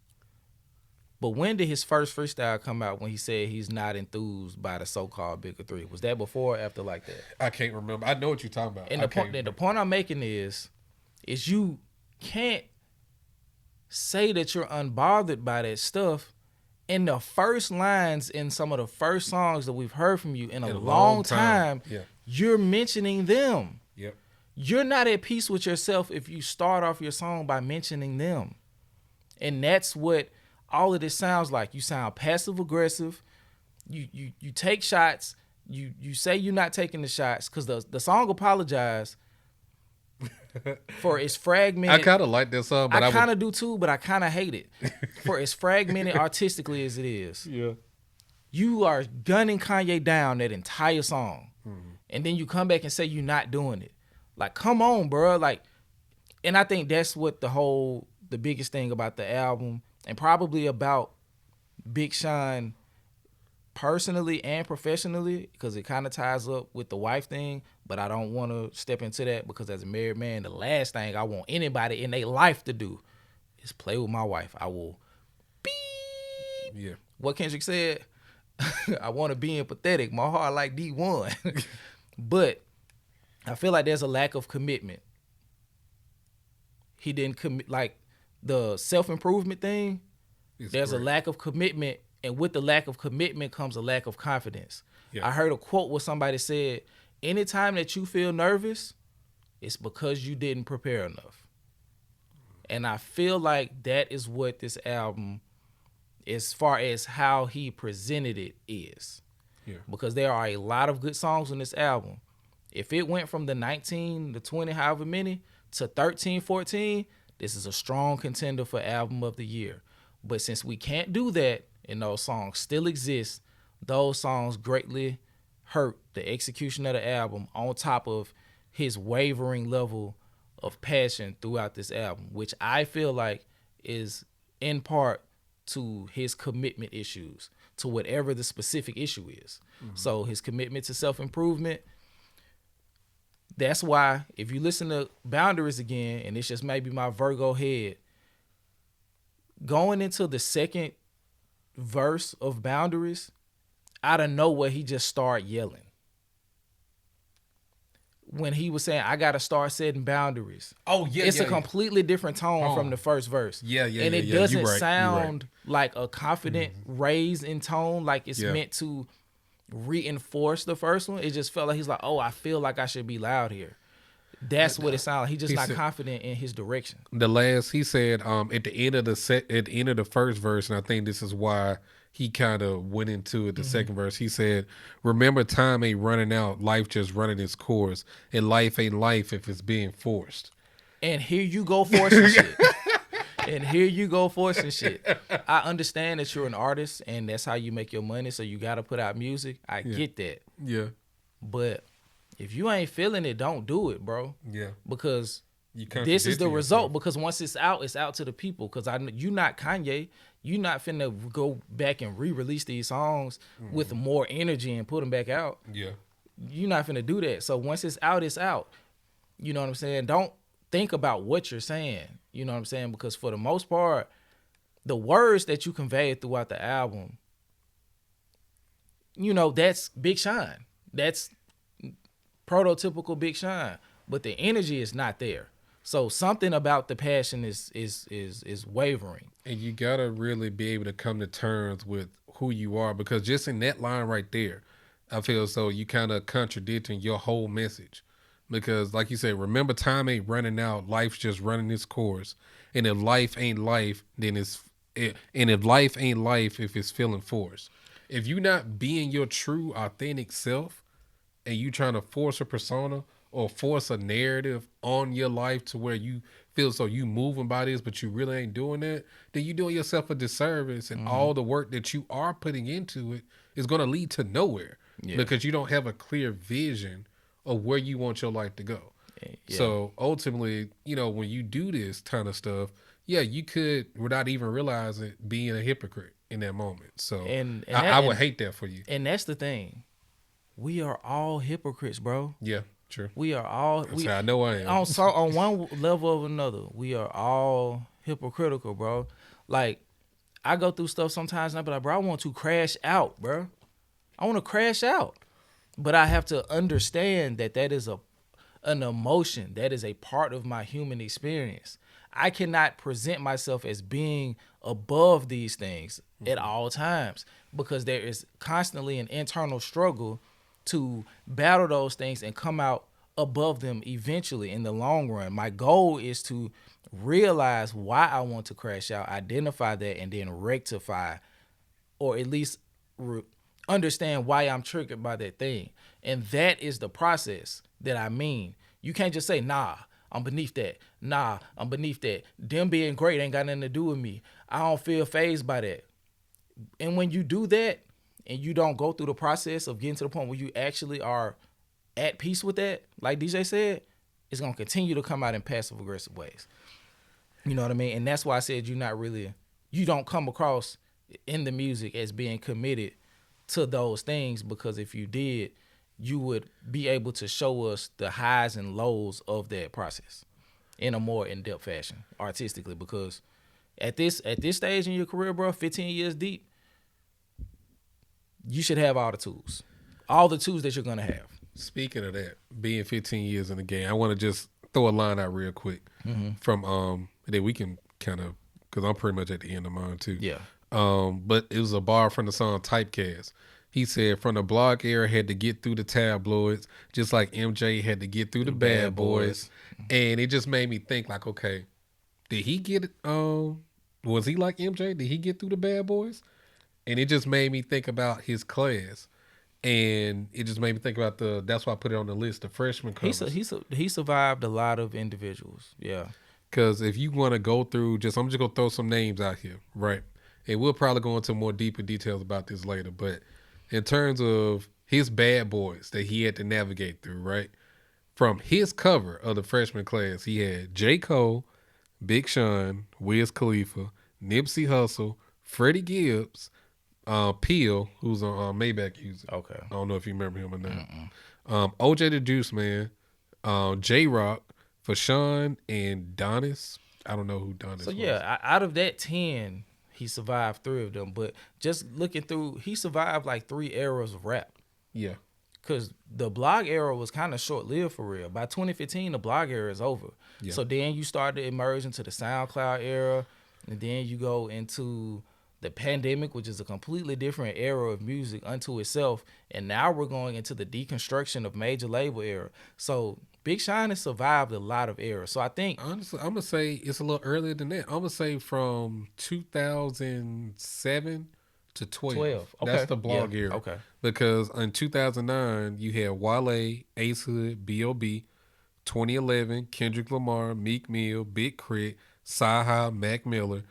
but when did his first freestyle come out when he said he's not enthused by the so-called bigger three? Was that before or after Like That? I can't remember. I know what you're talking about. And the point I'm making is you can't say that you're unbothered by that stuff. In the first lines in some of the first songs that we've heard from you in a long time, you're mentioning them. Yep. You're not at peace with yourself if you start off your song by mentioning them. And that's what all of this sounds like. You sound passive aggressive. You take shots. You say you're not taking the shots because the song Apologize for its fragmented. I kind of like that song, but I kind of do too, but I kind of hate it for as fragmented artistically as it is. Yeah, you are gunning Kanye down that entire song, and then you come back and say you're not doing it. Like, come on, bro. Like, and I think that's what the biggest thing about the album. And probably about Big Sean personally and professionally, because it kind of ties up with the wife thing, but I don't want to step into that because as a married man, the last thing I want anybody in their life to do is play with my wife. I will beep. Yeah. What Kendrick said, I want to be empathetic. My heart like D1. But I feel like there's a lack of commitment. He didn't commit, like, the self-improvement thing, there's a lack of commitment, and with the lack of commitment comes a lack of confidence. Yeah. I heard a quote where somebody said, anytime that you feel nervous, it's because you didn't prepare enough. And I feel like that is what this album, as far as how he presented it, is. Yeah. Because there are a lot of good songs on this album. If it went from the 19, the 20, however many, to 13, 14, this is a strong contender for Album of the Year. But since we can't do that and those songs still exist, those songs greatly hurt the execution of the album on top of his wavering level of passion throughout this album, which I feel like is in part to his commitment issues, to whatever the specific issue is. So his commitment to self-improvement, that's why if you listen to Boundaries again, and it's just maybe my Virgo head, going into the second verse of Boundaries, out of nowhere, he just started yelling. When he was saying, I got to start setting boundaries. Oh, yeah, it's a completely different tone from the first verse. Yeah. And it doesn't sound like a confident raise in tone, like it's meant to reinforce the first one. It just felt like he's like, oh, I feel like I should be loud here. That's what it sounded like. He's just not confident in his direction. He said at the end of the first verse, and I think this is why he kind of went into it. The second verse, he said, "Remember, time ain't running out. Life just running its course, and life ain't life if it's being forced." And here you go forcing shit. And here you go forcing shit. I understand that you're an artist and that's how you make your money, so you got to put out music. I get that. Yeah. But if you ain't feeling it, don't do it, bro. Yeah. Because this is the result. Because once it's out to the people. Because you not Kanye. You not finna go back and re-release these songs with more energy and put them back out. Yeah. You not finna do that. So once it's out, it's out. You know what I'm saying? Don't think about what you're saying. You know what I'm saying? Because for the most part, the words that you convey throughout the album, you know, that's Big Sean. That's prototypical Big Sean. But the energy is not there. So something about the passion is wavering. And you gotta really be able to come to terms with who you are, because just in that line right there, I feel as though you kind of contradicting your whole message. Because like you said, remember, time ain't running out. Life's just running its course. And if life ain't life, then if life ain't life, if it's feeling forced. If you not being your true, authentic self, and you trying to force a persona or force a narrative on your life to where you feel so you moving by this, but you really ain't doing that, then you doing yourself a disservice, and all the work that you are putting into it is going to lead to nowhere because you don't have a clear vision of where you want your life to go. Yeah. So ultimately, you know, when you do this kind of stuff, yeah, you could, without even realizing, being a hypocrite in that moment. So I would hate that for you. And that's the thing. We are all hypocrites, bro. Yeah, true. We are all. I know I am. On one level or another, we are all hypocritical, bro. Like, I go through stuff sometimes and I be like, bro, I want to crash out, bro. I want to crash out. But I have to understand that is an emotion. That is a part of my human experience. I cannot present myself as being above these things at all times, because there is constantly an internal struggle to battle those things and come out above them eventually in the long run. My goal is to realize why I want to crash out, identify that, and then rectify, or at least understand why I'm triggered by that thing. And that is the process that I mean. You can't just say, nah, I'm beneath that. Nah, I'm beneath that. Them being great ain't got nothing to do with me. I don't feel fazed by that. And when you do that and you don't go through the process of getting to the point where you actually are at peace with that, like DJ said, it's going to continue to come out in passive aggressive ways. You know what I mean? And that's why I said you don't come across in the music as being committed to those things, because if you did, you would be able to show us the highs and lows of that process in a more in-depth fashion, artistically, because at this stage in your career, bro, 15 years deep, you should have all the tools that you're going to have. Speaking of that, being 15 years in the game, I want to just throw a line out real quick from that we can kind of, because I'm pretty much at the end of mine too. Yeah. But it was a bar from the song Typecast. He said, from the blog era, had to get through the tabloids, just like MJ had to get through the bad boys. And it just made me think, like, okay, did he get was he like MJ? Did he get through the bad boys? And it just made me think about his class. And it just made me think about that's why I put it on the list, the freshman covers. He survived a lot of individuals. Yeah. Because if you want to go through, I'm just going to throw some names out here, right? And we'll probably go into more deeper details about this later. But in terms of his bad boys that he had to navigate through, right? From his cover of the freshman class, he had J. Cole, Big Sean, Wiz Khalifa, Nipsey Hussle, Freddie Gibbs, Peel, who's on Maybach user. Okay. I don't know if you remember him or not. OJ the Juice Man, J-Rock, Fashawn, and Donis. I don't know who Donis was. So yeah, out of that 10, he survived 3 of them. But just looking through, he survived like 3 eras of rap. Yeah. Because the blog era was kind of short-lived for real. By 2015, the blog era is over. Yeah. So then you start to emerge into the SoundCloud era, and then you go into the pandemic, which is a completely different era of music unto itself, and now we're going into the deconstruction of major label era. So Big Sean has survived a lot of eras. So I think honestly, I'm gonna say it's a little earlier than that. I'm gonna say from 2007 to 12. 12. Okay. That's the blog era. Okay. Because in 2009 you had Wale, Ace Hood, B.O.B. 2011 Kendrick Lamar, Meek Mill, Big Crit, Saha, Mac Miller,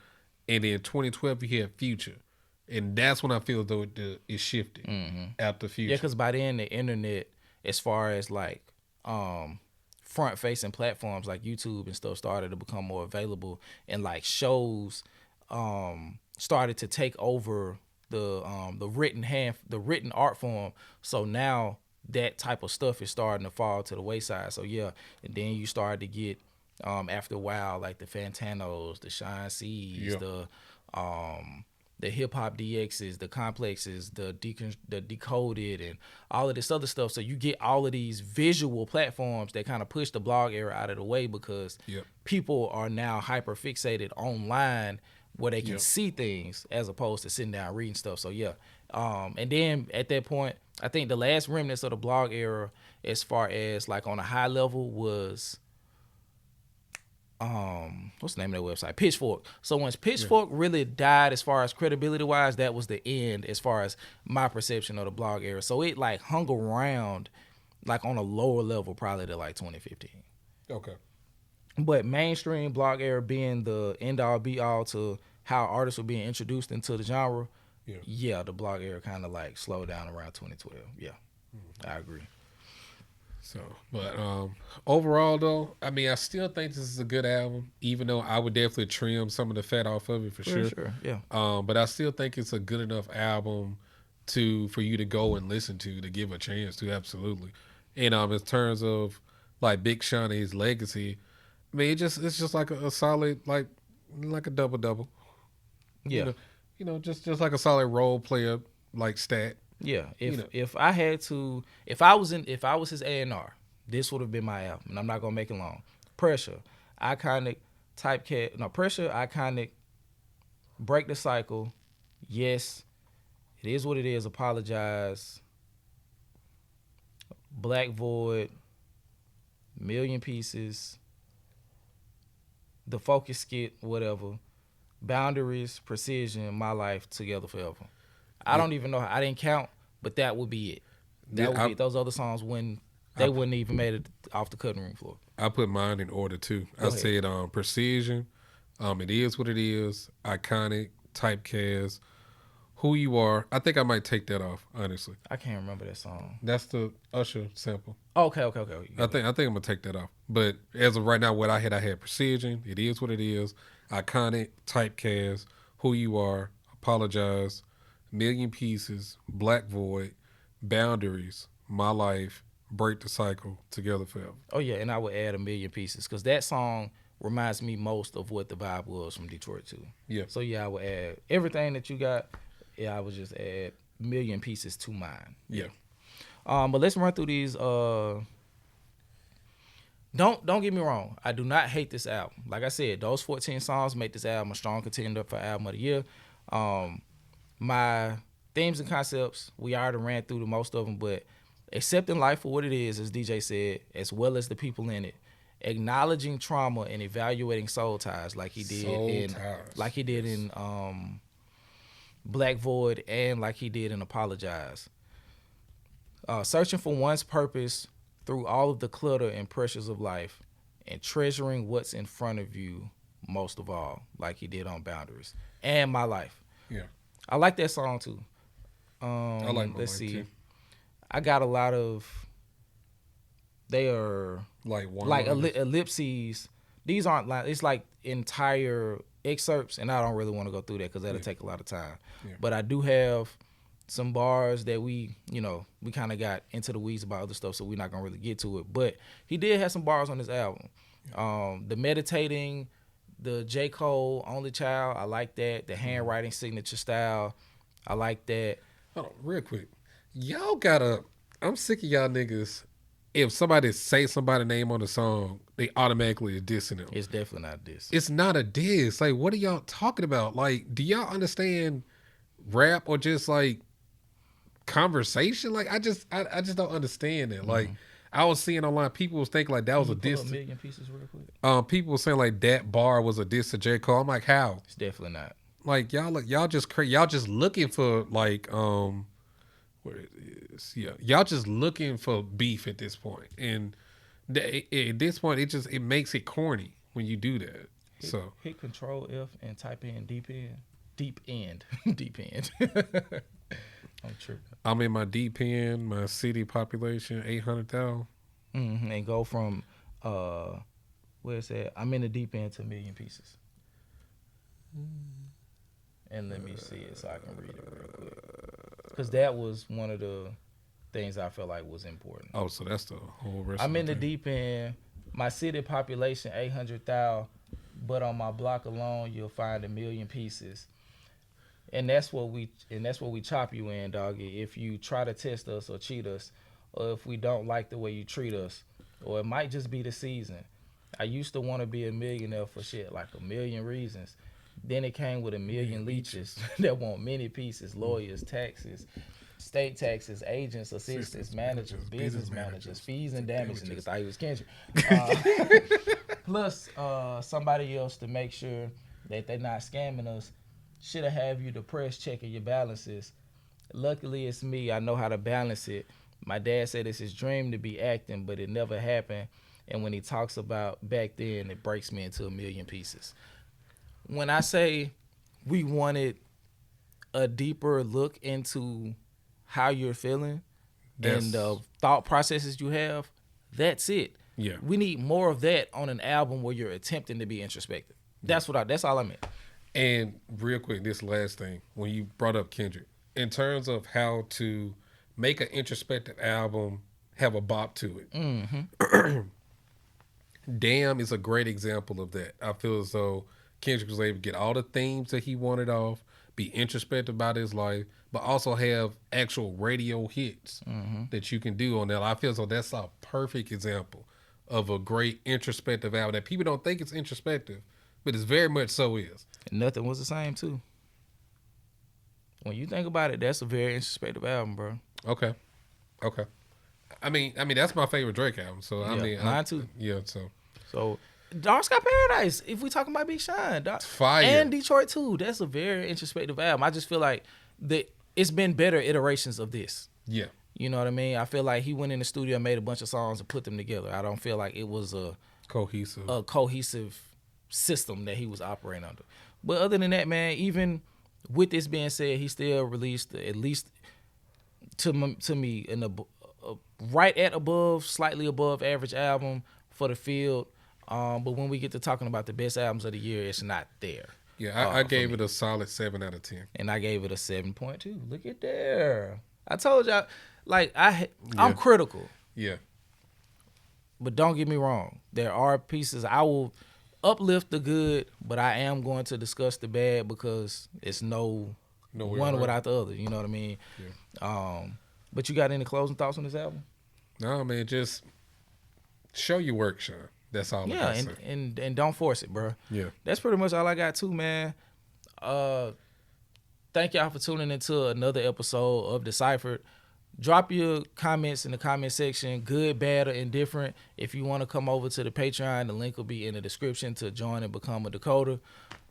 and then 2012 you had Future, and that's when I feel though it shifted after Future. Yeah, because by then the internet, as far as like front facing platforms like YouTube and stuff, started to become more available, and like shows started to take over the written art form. So now that type of stuff is starting to fall to the wayside. So yeah, and then you start to get after a while like the Fantanos, the Shine C's, the hip hop DXs, the complexes, the decoded, and all of this other stuff. So you get all of these visual platforms that kind of push the blog era out of the way, because people are now hyper fixated online where they can see things as opposed to sitting down reading stuff. So yeah. And then at that point, I think the last remnants of the blog era, as far as like on a high level, was what's the name of that website? Pitchfork. So once Pitchfork really died as far as credibility wise, that was the end as far as my perception of the blog era. So it like hung around like on a lower level probably to like 2015. Okay. But mainstream blog era being the end all be all to how artists were being introduced into the genre, the blog era kind of like slowed down around 2012. Yeah, I agree. So, but overall though, I mean, I still think this is a good album, even though I would definitely trim some of the fat off of it for sure. Yeah. But I still think it's a good enough album for you to go and listen to give a chance to, absolutely. And in terms of like Big Sean and his legacy, I mean, it's just like a solid like a double. Yeah. You know, just like a solid role player like stat. Yeah, if I was his A&R, this would have been my album, and I'm not gonna make it long. Pressure, iconic, Pressure, iconic, Break the Cycle, yes, it is what it is, Apologize, Black Void, Million Pieces, the Focus Skit, whatever, Boundaries, Precision, My Life, Together Forever. I don't even know. I didn't count, but that would be it. That would be it. Those other songs wouldn't even made it off the cutting room floor. I put mine in order too. I said Precision, It Is What It Is, Iconic, Typecast, Who You Are. I think I might take that off, honestly. I can't remember that song. That's the Usher sample. Okay. I think I'm gonna take that off. But as of right now, what I had Precision, It Is What It Is, Iconic, Typecast, Who You Are, Apologize, Million Pieces, Black Void, Boundaries, My Life, Break the Cycle, Together Forever. Oh yeah, and I would add A Million Pieces, because that song reminds me most of what the vibe was from Detroit too. Yeah. So yeah, I would add everything that you got. Yeah, I would just add Million Pieces to mine. Yeah. But let's run through these. Don't get me wrong. I do not hate this album. Like I said, those 14 songs make this album a strong contender for album of the year. My themes and concepts, we already ran through most of them, but accepting life for what it is, as DJ said, as well as the people in it, acknowledging trauma and evaluating soul ties, like he did in Black Void, and like he did in Apologize. Searching for one's purpose through all of the clutter and pressures of life, and treasuring what's in front of you most of all, like he did on Boundaries and My Life. Yeah. I like that song too. I like let's see. Too. I got a lot of. They are like ellipses. These aren't like, it's like entire excerpts, and I don't really want to go through that because that'll take a lot of time. Yeah. But I do have some bars that we kind of got into the weeds about other stuff, so we're not gonna really get to it. But he did have some bars on this album. The meditating, the J. Cole, Only Child, I like that. The handwriting signature style, I like that. Hold on, real quick. I'm sick of y'all niggas if somebody say somebody's name on the song, they automatically are dissing them. It's definitely not this. It's not a diss. Like, what are y'all talking about? Like, do y'all understand rap or just like conversation? Like, I just don't understand it. Like, I was seeing online people was thinking like that was a diss. A million pieces real quick. People were saying like that bar was a diss to J. Cole. I'm like, how? It's definitely not. Like y'all just looking for like where it is. Yeah, y'all just looking for beef at this point, and at this point it makes it corny when you do that. Hit Control F and type in deep end. I'm tripping. I'm in my deep end, my city population 800,000. And go from where it's at. I'm in the deep end to a million pieces. And let me see it so I can read it real quick. Because that was one of the things I felt like was important. Oh, so that's the whole rest. I'm in the deep end. My city population 800,000, but on my block alone you'll find a million pieces. And that's what we chop you in, doggy. If you try to test us or cheat us, or if we don't like the way you treat us, or it might just be the season. I used to want to be a millionaire for shit, like a million reasons. Then it came with a million leeches that want many pieces, lawyers, taxes, state taxes, agents, assistants, managers, business managers, fees and damages. Niggas thought he was Kendrick. Plus somebody else to make sure that they're not scamming us. Should have you depressed checking your balances. Luckily, it's me. I know how to balance it. My dad said it's his dream to be acting, but it never happened. And when he talks about back then, it breaks me into a million pieces. When I say we wanted a deeper look into how you're feeling and the thought processes you have, that's it. Yeah. We need more of that on an album where you're attempting to be introspective. That's all I meant. And real quick, this last thing, when you brought up Kendrick, in terms of how to make an introspective album have a bop to it. Damn is a great example of that. I feel as though Kendrick was able to get all the themes that he wanted off, be introspective about his life, but also have actual radio hits that you can do on that. I feel as though that's a perfect example of a great introspective album that people don't think it's introspective, but it's very much so is. And Nothing Was the Same too. When you think about it, that's a very introspective album, bro. Okay. I mean that's my favorite Drake album. So mine too. Yeah. So Dark Sky Paradise. If we talking about Big Sean, fire, and Detroit too. That's a very introspective album. I just feel like it's been better iterations of this. Yeah. You know what I mean? I feel like he went in the studio and made a bunch of songs and put them together. I don't feel like it was a cohesive system that he was operating under. But other than that, man, even with this being said, he still released at least to me right at above, slightly above average album for the field. But when we get to talking about the best albums of the year, it's not there. Yeah, I gave it a solid 7 out of 10. And I gave it a 7.2. Look at there. I told y'all, like, I'm critical. Yeah. But don't get me wrong. There are pieces I will uplift the good, but I am going to discuss the bad because it's no one without the other. You know what I mean? Yeah. But you got any closing thoughts on this album? No, man, just show your work, Sean. That's all. Yeah, and don't force it, bro. Yeah. That's pretty much all I got too, man. Thank y'all for tuning into another episode of DeCypherEd. Drop your comments in the comment section, good, bad, or indifferent. If you want to come over to the Patreon, the link will be in the description to join and become a decoder.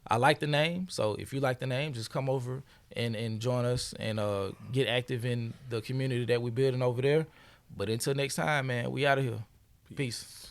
I like the name, so if you like the name, just come over and join us and get active in the community that we're building over there. But until next time, man, we out of here. Peace.